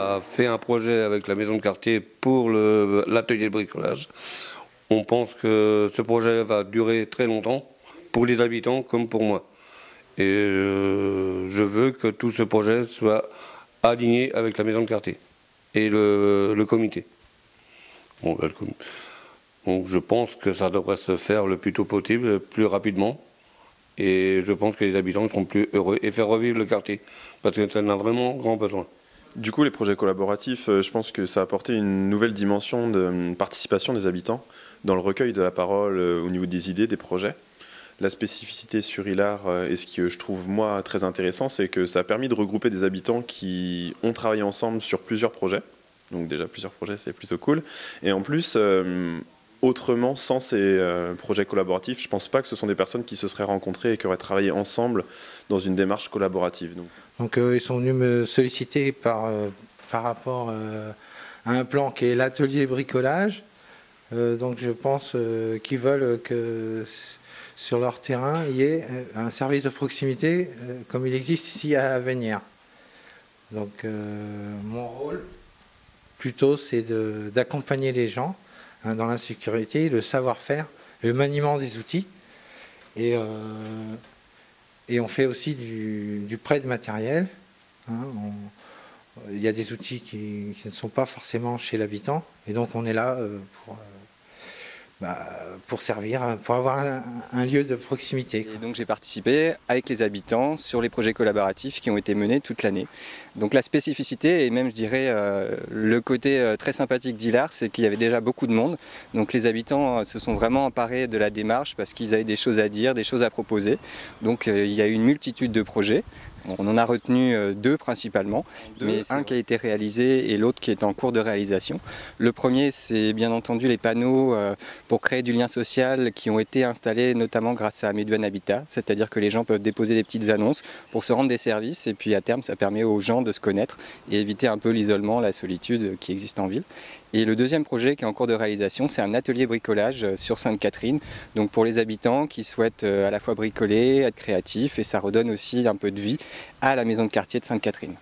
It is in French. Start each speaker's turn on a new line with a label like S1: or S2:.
S1: a fait un projet avec la maison de quartier pour l'atelier de bricolage. On pense que ce projet va durer très longtemps, pour les habitants comme pour moi. Et je veux que tout ce projet soit aligné avec la maison de quartier et le comité. Bon, donc je pense que ça devrait se faire le plus tôt possible, plus rapidement. Et je pense que les habitants seront plus heureux et faire revivre le quartier, parce que ça en a vraiment grand besoin.
S2: Du coup, les projets collaboratifs, je pense que ça a apporté une nouvelle dimension de participation des habitants dans le recueil de la parole au niveau des idées, des projets. La spécificité sur Ilard, et ce que je trouve moi très intéressant, c'est que ça a permis de regrouper des habitants qui ont travaillé ensemble sur plusieurs projets. Donc déjà plusieurs projets, c'est plutôt cool. Et en plus, autrement, sans ces projets collaboratifs, je ne pense pas que ce sont des personnes qui se seraient rencontrées et qui auraient travaillé ensemble dans une démarche collaborative.
S3: Donc ils sont venus me solliciter par rapport à un plan qui est l'atelier bricolage. Donc je pense qu'ils veulent que sur leur terrain, il y ait un service de proximité comme il existe ici à Vanières. Donc mon rôle, plutôt, c'est d'accompagner les gens dans la sécurité, le savoir-faire, le maniement des outils. Et on fait aussi du prêt de matériel. Il y a des outils qui ne sont pas forcément chez l'habitant. Et donc on est là pour servir, pour avoir un lieu de proximité.
S4: Et donc j'ai participé avec les habitants sur les projets collaboratifs qui ont été menés toute l'année. Donc la spécificité et même je dirais le côté très sympathique d'Ilard, c'est qu'il y avait déjà beaucoup de monde. Donc les habitants se sont vraiment emparés de la démarche parce qu'ils avaient des choses à dire, des choses à proposer. Donc il y a eu une multitude de projets. On en a retenu deux principalement, mais un qui a été réalisé et l'autre qui est en cours de réalisation. Le premier, c'est bien entendu les panneaux pour créer du lien social qui ont été installés notamment grâce à Medouane Habitat, c'est-à-dire que les gens peuvent déposer des petites annonces pour se rendre des services et puis à terme ça permet aux gens de se connaître et éviter un peu l'isolement, la solitude qui existe en ville. Et le deuxième projet qui est en cours de réalisation, c'est un atelier bricolage sur Sainte-Catherine, donc pour les habitants qui souhaitent à la fois bricoler, être créatifs, et ça redonne aussi un peu de vie à la maison de quartier de Sainte-Catherine.